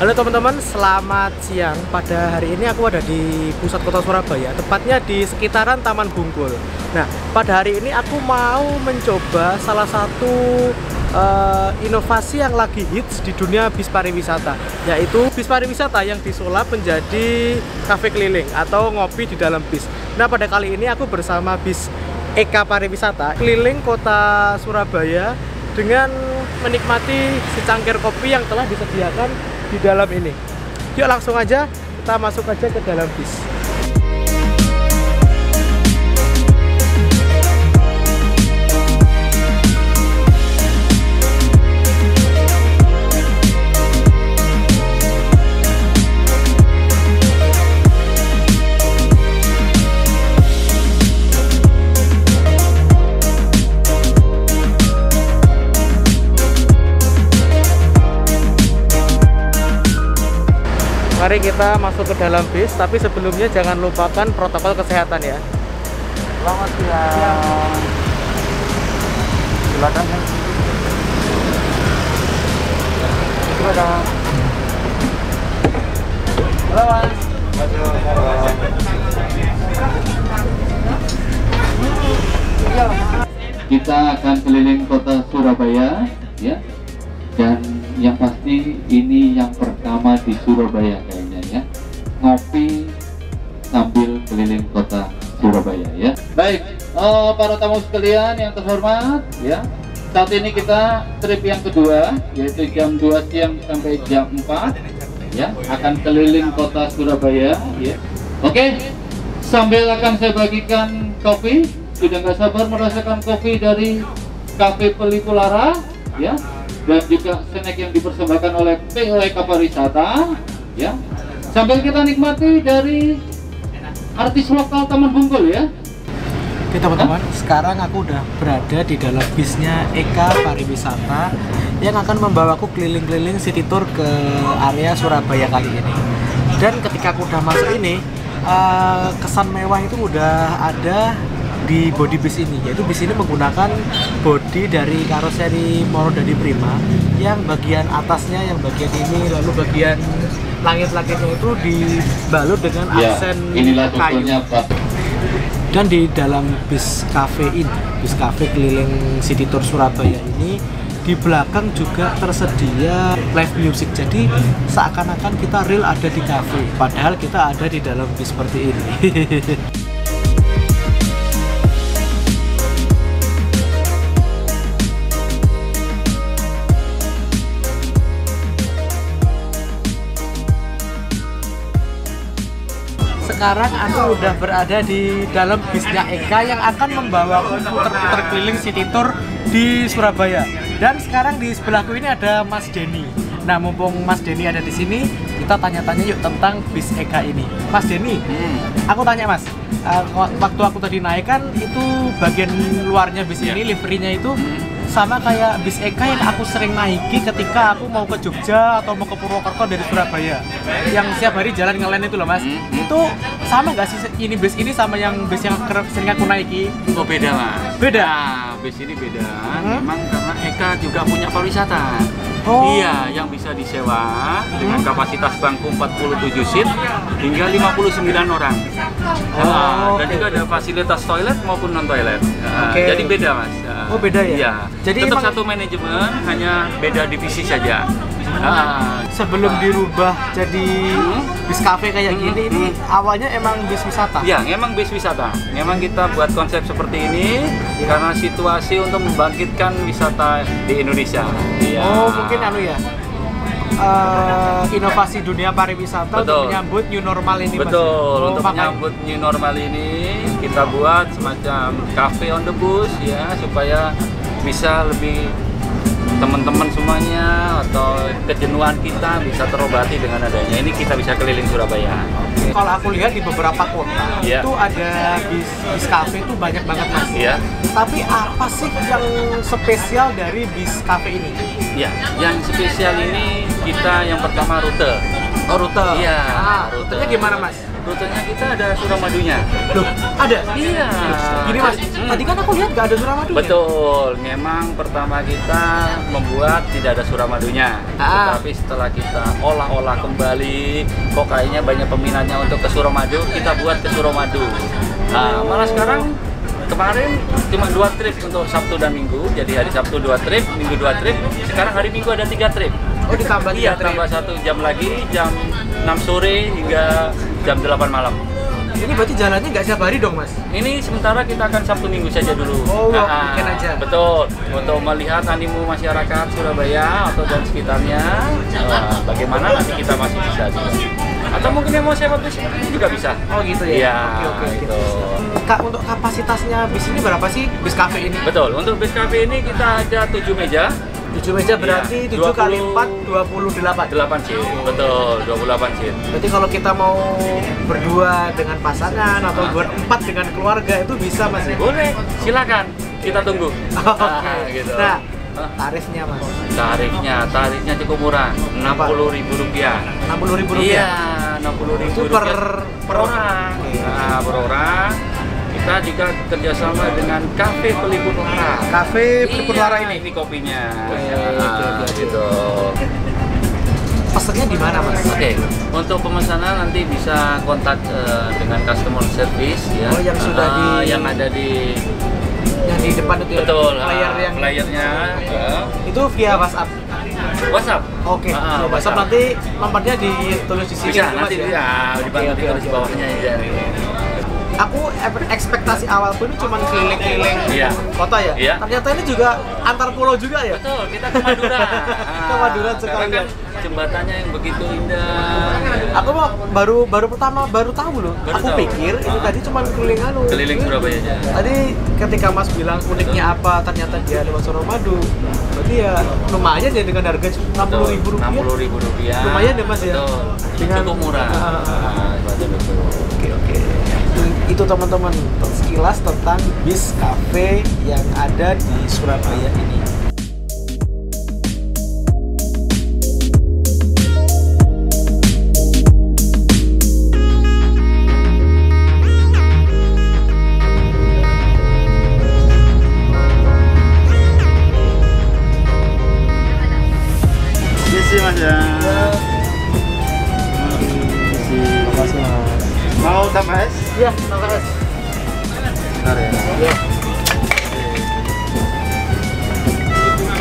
Halo teman-teman, selamat siang. Pada hari ini aku ada di pusat kota Surabaya, tepatnya di sekitaran Taman Bungkul. Nah, pada hari ini aku mau mencoba salah satu inovasi yang lagi hits di dunia bis pariwisata, yaitu bis pariwisata yang disulap menjadi kafe keliling atau ngopi di dalam bis. Nah, pada kali ini aku bersama bis Eka Pariwisata keliling kota Surabaya dengan menikmati secangkir kopi yang telah disediakan di dalam ini. Yuk langsung aja kita masuk aja ke dalam bis. Mari kita masuk ke dalam bis, tapi sebelumnya jangan lupakan protokol kesehatan ya. Selamat siang. Silakan. Silakan. Halo Mas. Kita akan keliling kota Surabaya, ya. Dan yang pasti ini yang pertama di Surabaya kayaknya ya, ngopi sambil keliling kota Surabaya ya. Baik, para tamu sekalian yang terhormat ya, saat ini kita trip yang kedua, yaitu jam 2 siang sampai jam 4 ya, akan keliling kota Surabaya ya. Oke, sambil akan saya bagikan kopi, sudah nggak sabar merasakan kopi dari Cafe Pelikulara ya, dan juga snack yang dipersembahkan oleh PO Eka Pariwisata ya, sambil kita nikmati dari artis lokal Taman Bungkul ya. Oke teman-teman, sekarang aku udah berada di dalam bisnya Eka Pariwisata yang akan membawaku keliling-keliling city tour ke area Surabaya kali ini. Dan ketika aku udah masuk ini, kesan mewah itu udah ada di body bis ini, yaitu bis ini menggunakan bodi dari karoseri Morodadi Prima, yang bagian atasnya, yang bagian ini, lalu bagian langit-langitnya itu dibalut dengan aksen kayu. Dan di dalam bis cafe ini, bis cafe keliling city tour Surabaya ini, di belakang juga tersedia live music, jadi seakan-akan kita real ada di cafe, padahal kita ada di dalam bis seperti ini. Sekarang aku udah berada di dalam bisnya Eka yang akan membawaku puter-puter keliling city tour di Surabaya. Dan sekarang di sebelahku ini ada Mas Denny. Nah, mumpung Mas Denny ada di sini, kita tanya-tanya yuk tentang bis Eka ini. Mas Denny, aku tanya Mas, waktu aku tadi naik kan itu bagian luarnya bis ini, liverinya itu sama kayak bis Eka yang aku sering naiki ketika aku mau ke Jogja atau mau ke Purwokerto dari Surabaya, yang setiap hari jalan ngelen itu loh Mas. Itu sama nggak sih ini bis ini sama yang bis yang sering aku naiki? Oh beda Mas. Beda? Nah, bis ini beda. Memang karena Eka juga punya pariwisata. Oh. Iya, yang bisa disewa dengan kapasitas bangku 47 seat hingga 59 orang. Dan juga ada fasilitas toilet maupun non toilet. Jadi beda Mas. Oh beda ya? Iya. Jadi tetap emang satu manajemen, hanya beda divisi saja. Sebelum dirubah jadi bis cafe kayak gini, ini awalnya emang bis wisata? Ya, emang bis wisata. Memang kita buat konsep seperti ini karena situasi untuk membangkitkan wisata di Indonesia. Ya. Oh, mungkin ya, inovasi dunia pariwisata. Betul. Untuk menyambut new normal ini. Betul, untuk menyambut new normal ini kita buat semacam cafe on the bus ya, supaya bisa lebih teman-teman semuanya atau kejenuhan kita bisa terobati dengan adanya ini, kita bisa keliling Surabaya. Kalau aku lihat di beberapa kota itu ada bis cafe itu banyak banget Mas. Iya. Tapi apa sih yang spesial dari bis cafe ini? Ya, yang spesial ini kita yang pertama rute. Oh, rute. Iya. Rutenya gimana Mas? rutenya kita ada Suramadunya. Loh, ada? Iya. Gini Mas, tadi kan aku lihat nggak ada Suramadunya. Betul, memang pertama kita membuat tidak ada Suramadunya. Tetapi setelah kita olah-olah kembali, kok kayaknya banyak peminatnya untuk ke Suramadu, kita buat ke Suramadu. Nah, malah sekarang kemarin cuma 2 trip untuk Sabtu dan Minggu, jadi hari Sabtu 2 trip, Minggu 2 trip, sekarang hari Minggu ada 3 trip. Oh, ditambah 3 Iya, trip. tambah 1 jam lagi, jam 6 sore hingga jam 8 malam. Ini berarti jalannya nggak setiap hari dong Mas? Ini sementara kita akan Sabtu Minggu saja dulu. Oh, weekend aja. Betul, untuk melihat animo masyarakat Surabaya atau dan sekitarnya, bagaimana nanti kita masih bisa juga. Atau mungkin yang mau sewa bis ini juga bisa. Oh gitu ya? Iya, Oke. itu. Kak, untuk kapasitasnya bis ini berapa sih? Bis cafe ini? Betul, untuk bis cafe ini kita ada 7 meja. 7 meja berarti Iya, 7 kali 20, 4, 28. 8 seat, betul, 28 seat. Berarti kalau kita mau berdua dengan pasangan atau berempat dengan keluarga itu bisa Mas ya? Boleh, silakan. Kita tunggu. Oke. Gitu. Nah, tarifnya Mas? Tarifnya cukup murah, Rp60.000. 60.000 rupiah? Iya, 60.000 Itu per orang. Oke. Nah, per orang. Kita juga kerjasama dengan Cafe Pelipur Lara. Cafe Pelipur Lara ini? Ini kopinya. Oke. Gitu. Pesannya di mana Mas? Oke, untuk pemesanan nanti bisa kontak dengan customer service ya. Oh, yang sudah yang ada di yang di depan itu ya? betul, Flyernya ya. itu via WhatsApp? WhatsApp. Oke, via WhatsApp nanti nomornya ditulis di sini Bisa, Mas nanti ya? dibantu ditulis di bawahnya ya. Aku ekspektasi awalku ini cuma keliling-keliling Iya. kota ya. Iya. Ternyata ini juga antar pulau juga ya. Betul, kita ke Madura. Ke Madura Karena sekalian. kan jembatannya yang begitu indah. Aku mah baru tahu loh. Baru Aku tahu. pikir ini tadi cuma keliling Keliling Surabaya aja. Tadi ketika Mas bilang uniknya apa, ternyata dia lewat Suramadu. Berarti ya lumayan ya dengan harga Rp60.000. Rp60.000. Lumayan ya Mas ya. Betul. Dengan- Cukup murah. Betul. Oke. Itu teman-teman sekilas tentang bis cafe yang ada di Surabaya ini. Misi Mas ya. Makasih Mas. Mau tambah es? Iya, tambah es. Bentar ya. Iya.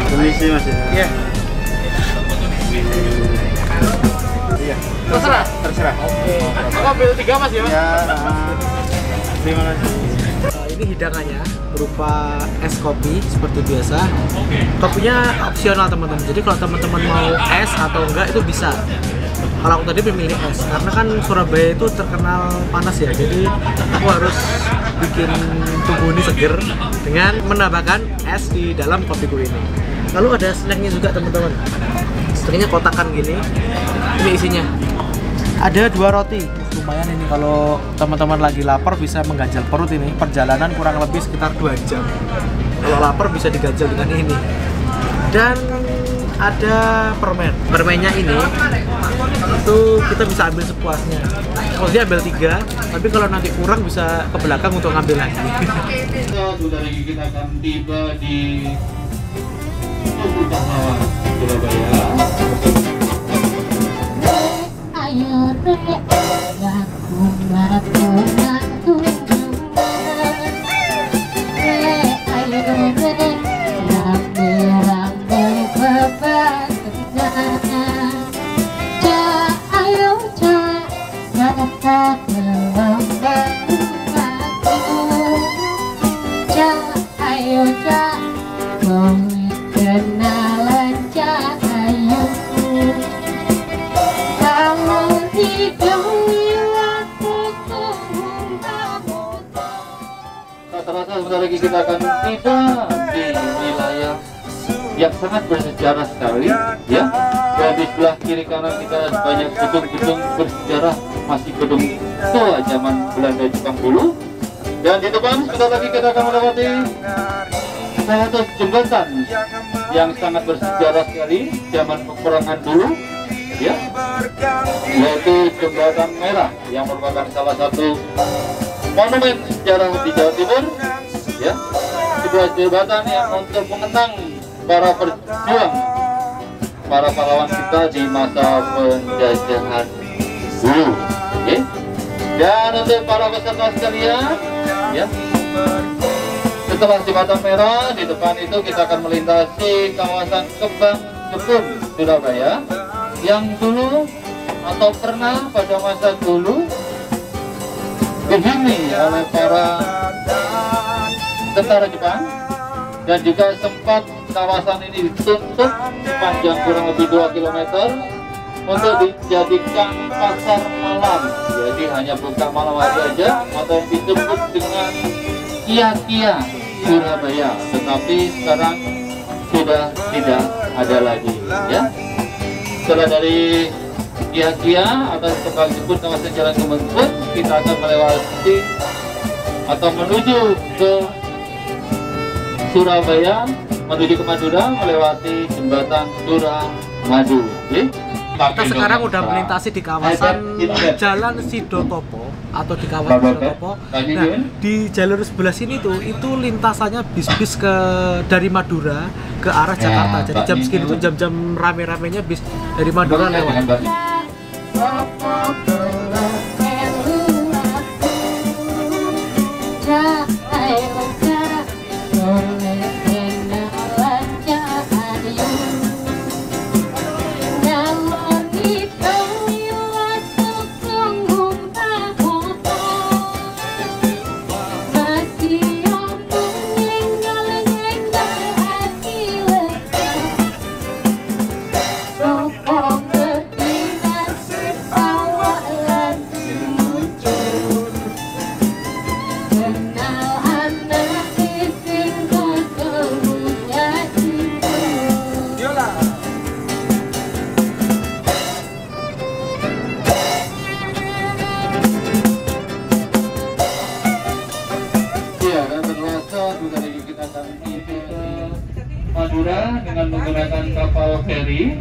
Permisi Mas ya. Iya. Iya. Terserah. Terserah. Oke. Aku ambil 3 Mas ya. Ya. Terima kasih. Ini hidangannya berupa es kopi seperti biasa. Kopinya opsional teman-teman. Jadi kalau teman-teman mau es atau enggak itu bisa. Kalau aku tadi memilih es karena kan Surabaya itu terkenal panas ya. Jadi aku harus bikin tubuh ini seger dengan menambahkan es di dalam kopiku ini. Lalu ada snacknya juga teman-teman. Snacknya kotakan gini. Ini isinya. Ada 2 roti. Lumayan ini kalau teman-teman lagi lapar bisa mengganjal perut ini. Perjalanan kurang lebih sekitar 2 jam. Kalau lapar bisa diganjal dengan ini. Dan ada permen. Permennya ini itu kita bisa ambil sepuasnya. Maksudnya ambil 3, tapi kalau nanti kurang bisa ke belakang untuk ngambil lagi. Sudah lagi kita akan tiba di utama Surabaya. Ayo rek, aku melakukan rek, ayo rek, rame-rame bebarengan. Ayo kata gelombang rumahku. Ayo kau kenalan ayo. Tak terasa sebentar lagi kita akan tiba di wilayah yang sangat bersejarah sekali, ya. Dan di sebelah kiri kanan kita banyak gedung-gedung bersejarah, masih gedung tua zaman Belanda Jepang dulu. Dan di depan sebentar lagi kita akan mendapati salah satu jembatan yang sangat bersejarah sekali zaman peperangan dulu. ya, yaitu Jembatan Merah yang merupakan salah satu monumen sejarah di Jawa Timur, ya, sebuah jembatan yang untuk mengenang para perjuang, para pahlawan kita di masa penjajahan dulu, ya. Dan untuk para peserta sekalian, ya, setelah Jembatan Merah, di depan itu kita akan melintasi kawasan Kembang Jepun Surabaya yang dulu atau pernah pada masa dulu dihuni oleh para tentara Jepang, dan juga sempat kawasan ini ditutup sepanjang kurang lebih 2 km untuk dijadikan pasar malam. Jadi hanya buka malam hari aja, atau yang disebut dengan Kia-Kia Surabaya, tetapi sekarang sudah tidak ada lagi, ya. Setelah dari Kia-Kia atau Kembang Jepun, kawasan Jalan Kembang Jepun, kita akan melewati atau menuju ke Surabaya, menuju ke Madura, melewati Jembatan Suramadu. Kita sekarang udah melintasi di kawasan Jalan Sidotopo atau di kawasan Sidotopo. Nah, di jalur sebelah sini tuh itu lintasannya bis-bis dari Madura ke arah Jakarta. Jadi jam segini tuh jam-jam rame-ramenya bis dari Madura lewat. Madura dengan menggunakan kapal feri,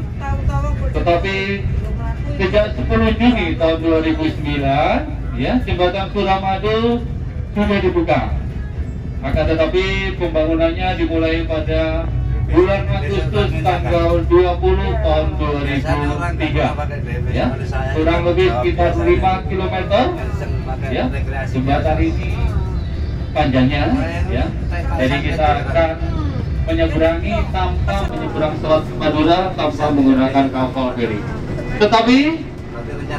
tetapi sejak 10 Juni tahun 2009, ya, Jembatan Suramadu sudah dibuka. Akan tetapi pembangunannya dimulai pada bulan Agustus tanggal 20 tahun 2003, ya, kurang lebih sekitar 5 km, ya, jembatan ini panjangnya, ya. Jadi kita akan menyeberangi tanpa menyeberang Selat Madura tanpa menggunakan kapal feri. Tetapi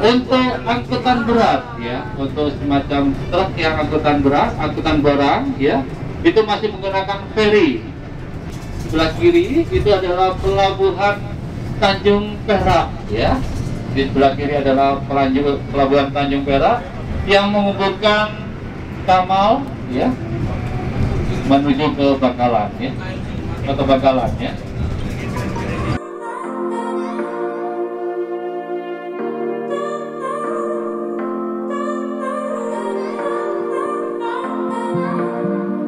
untuk angkutan berat, ya, untuk semacam truk yang angkutan berat, angkutan barang, ya, itu masih menggunakan feri. Sebelah kiri itu adalah pelabuhan Tanjung Perak, ya. Di sebelah kiri adalah pelabuhan Tanjung Perak yang menghubungkan Kamal, ya, menuju ke Bangkalan, ya, atau Bangkalan, ya.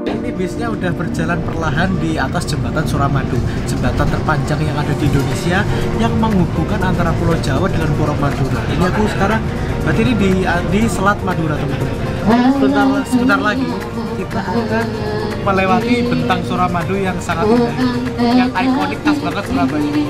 Ini bisnya udah berjalan perlahan di atas jembatan Suramadu, jembatan terpanjang yang ada di Indonesia yang menghubungkan antara Pulau Jawa dengan Pulau Madura. Ini aku sekarang berarti ini di Selat Madura, teman-teman. Sebentar lagi kita akan melewati bentang Suramadu yang sangat indah, yang ikonik khas banget Surabaya.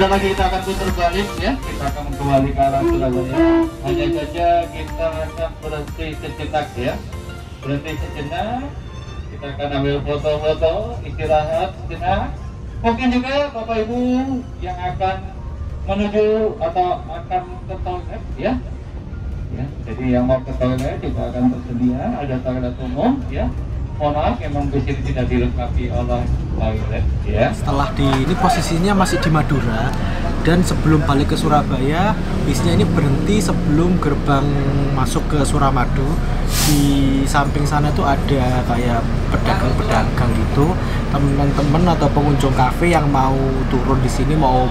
Sebentar lagi kita akan putar balik ya. Kita akan kembali ke arah Surabaya. Hanya saja kita akan berhenti sejenak ya. Berhenti sejenak. Kita akan ambil foto-foto, istirahat sejenak. Mungkin juga Bapak Ibu yang akan menuju atau akan ke toilet ya. Ya, jadi yang mau ke toilet juga akan tersedia, ada toilet umum ya. Mohon maaf, memang di sini tidak dilengkapi oleh toilet ya. Setelah ini posisinya masih di Madura, dan sebelum balik ke Surabaya, bisnya ini berhenti sebelum gerbang masuk ke Suramadu. Di samping sana tuh ada kayak pedagang-pedagang gitu, teman-teman atau pengunjung kafe yang mau turun di sini, mau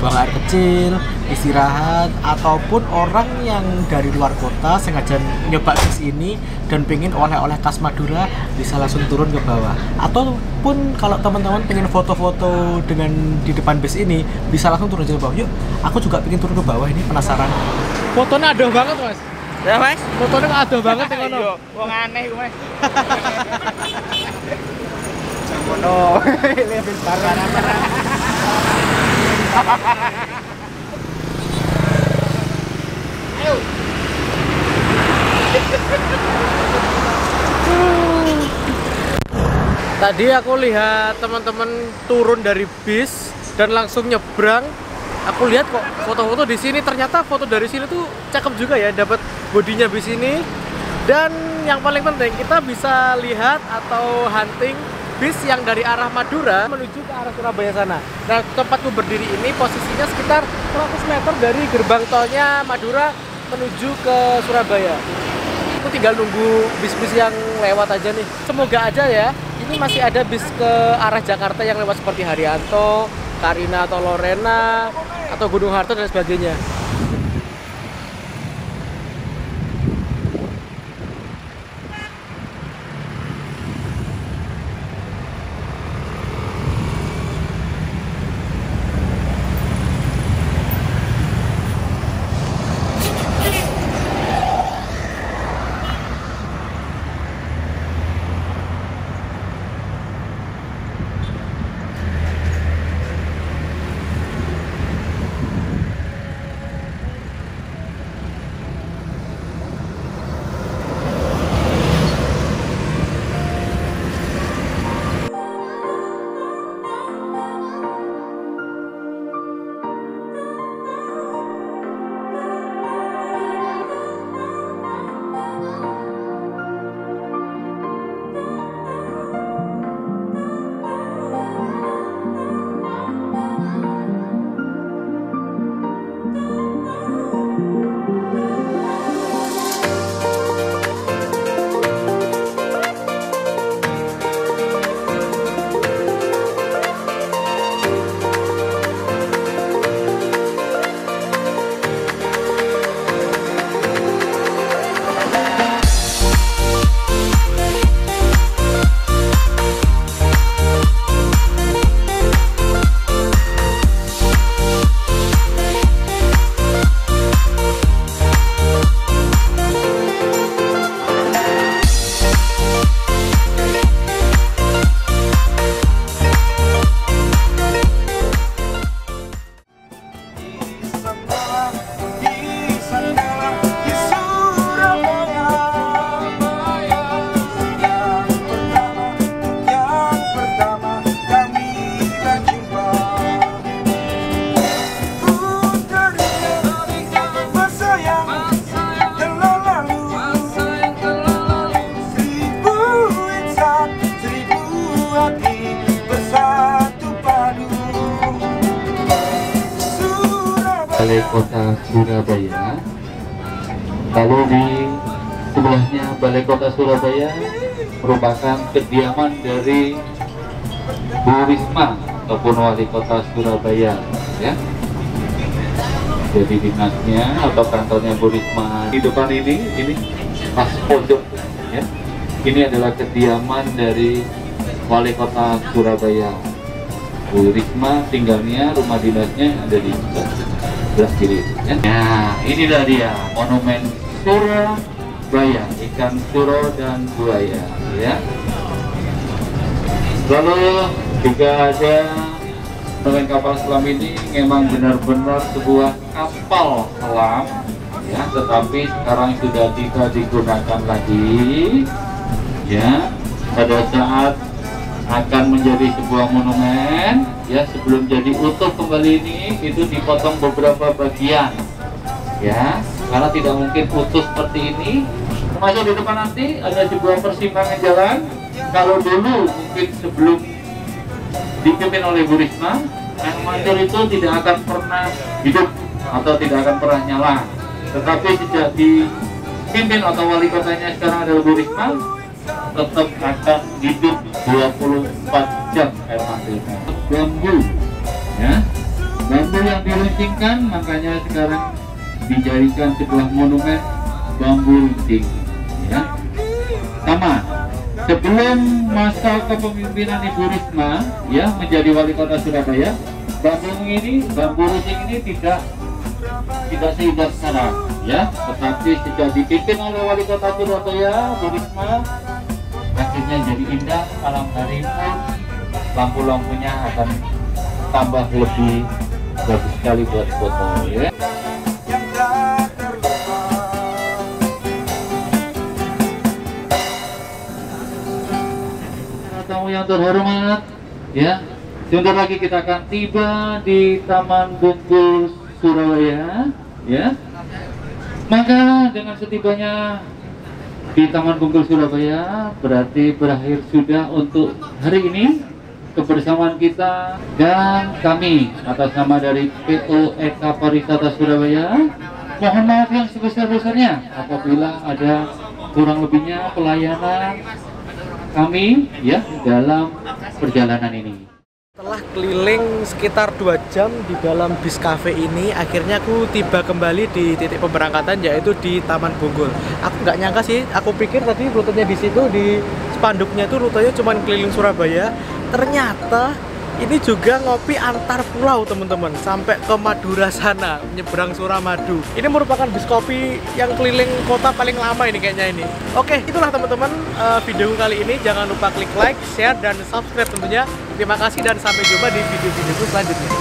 buang air kecil, istirahat, ataupun orang yang dari luar kota sengaja nyoba bis ini dan pengen oleh-oleh khas Madura, bisa langsung turun ke bawah. Ataupun kalau teman-teman pengen foto-foto dengan di depan bis ini, bisa langsung turun ke bawah. Yuk, aku juga pengen turun ke bawah, ini penasaran. Fotonya adoh banget, Mas. Ya, Mas. Fotonya adoh banget yang ngono. Wong aneh ku, Mas. Ngono. Lebih parah. Ayo. Tadi aku lihat teman-teman turun dari bis dan langsung nyebrang. Aku lihat kok foto-foto di sini, ternyata foto dari sini tuh cakep juga ya, dapat bodinya bis ini. Dan yang paling penting kita bisa lihat atau hunting bis yang dari arah Madura menuju ke arah Surabaya sana. Nah, tempatku berdiri ini posisinya sekitar 100 meter dari gerbang tolnya Madura menuju ke Surabaya. Aku tinggal nunggu bis-bis yang lewat aja nih. Semoga aja ya, ini masih ada bis ke arah Jakarta yang lewat seperti Haryanto, Karina atau Lorena, atau Gunung Harto dan sebagainya. Balai Kota Surabaya. Lalu di sebelahnya Balai Kota Surabaya merupakan kediaman dari Bu Risma ataupun Wali Kota Surabaya ya. Jadi dinasnya atau kantornya Bu Risma di depan ini pas pojok ya. Ini adalah kediaman dari Wali Kota Surabaya. Bu Risma tinggalnya, rumah dinasnya ada di sebelah kiri ya. Nah, inilah dia monumen Surabaya, ikan suro dan buaya ya. Lalu juga ada Monumen kapal selam ini memang benar-benar sebuah kapal selam, ya, tetapi sekarang sudah tidak digunakan lagi, ya. Pada saat akan menjadi sebuah monumen, ya, sebelum jadi utuh kembali ini itu dipotong beberapa bagian, ya, karena tidak mungkin utuh seperti ini. Termasuk di depan nanti ada sebuah persimpangan jalan. Kalau dulu mungkin sebelum dipimpin oleh Bu Risma, yang Mancur itu tidak akan pernah hidup atau tidak akan pernah nyala. Tetapi sejak dipimpin atau wali kotanya sekarang adalah Bu Risma, tetap akan hidup 24 jam air matinya. Bambu, ya, bambu yang diruncingkan, makanya sekarang dijadikan sebuah monumen bambu runcing, ya. Sama, sebelum masa kepemimpinan Ibu Risma, ya, menjadi wali kota Surabaya, bambu runcing ini tidak seindah sekarang, ya, tetapi sejak dipimpin oleh wali kota Surabaya, Bu Risma, akhirnya jadi indah. Malam hari pun lampu-lampunya akan tambah lebih bagus sekali buat foto, ya. Tamu yang terhormat, ya, sebentar lagi kita akan tiba di Taman Bungkul Surabaya, ya. Maka dengan setibanya di Taman Bungkul Surabaya berarti berakhir sudah untuk hari ini kebersamaan kita, dan kami atas nama dari PO Eka Pariwisata Surabaya mohon maaf yang sebesar-besarnya apabila ada kurang lebihnya pelayanan kami, ya, dalam perjalanan ini. Setelah keliling sekitar 2 jam di dalam bis cafe ini, akhirnya aku tiba kembali di titik pemberangkatan, yaitu di Taman Bungkul. Aku nggak nyangka sih, aku pikir tadi rutenya di situ, di spanduknya itu rutenya cuma keliling Surabaya. Ternyata ini juga ngopi antar pulau, teman-teman, sampai ke Madura sana, nyebrang Suramadu. Ini merupakan bis kopi yang keliling kota paling lama ini kayaknya ini. Oke, itulah teman-teman video kali ini. Jangan lupa klik like, share, dan subscribe tentunya. Terima kasih dan sampai jumpa di video-videoku selanjutnya.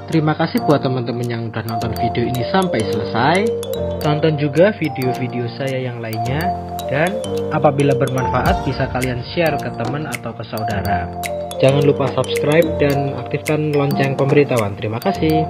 Terima kasih buat teman-teman yang udah nonton video ini sampai selesai. Tonton juga video-video saya yang lainnya, dan apabila bermanfaat bisa kalian share ke teman atau ke saudara. Jangan lupa subscribe dan aktifkan lonceng pemberitahuan. Terima kasih.